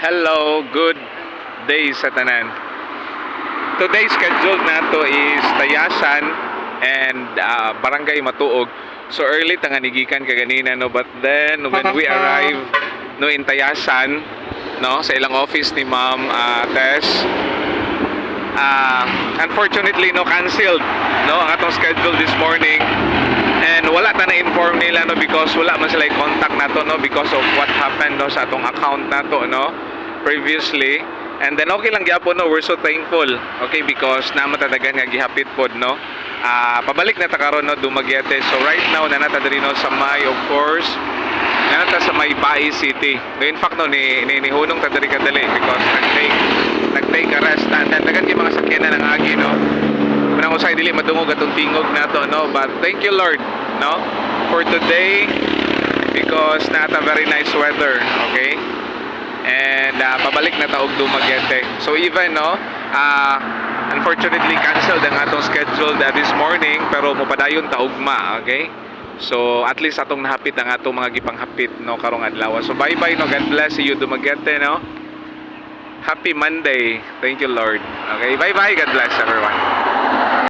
Hello, good day sa tanan. Today's schedule nato is Tayasan and Barangay Matuog. So early tanganigikan kaganina no, but then when we arrive no in Tayasan no sa ilang office ni Ma'am Tess, unfortunately no canceled no ang atong schedule this morning. And wala ta na-inform nila no because wala man sila contact nato no because of what happened no sa atong account nato no previously. And then okay lang gyapon no, we're so thankful. Okay, because namatadagan nga gihapit pod no. Pabalik na ta karon no Dumaguete. So right now nanata diri no sa may, of course, nanata sa may Bai City. No, in fact no ni hunong ta diri kadali because nag-take a rest and then dagan gyud mga sakyanan ng agi no. Manang usay dili madungog atong tingog nato no, but thank you Lord no for today because nata very nice weather, okay? And pabalik na taog Dumaguete. So even no unfortunately canceled ang atong schedule this morning pero mopadayon ta ugma, okay? So at least atong nahapit ang atong mga gipanghapit no karong adlaw. So bye bye no, God bless you Dumaguete no. Happy Monday. Thank you Lord. Okay, bye bye, God bless everyone.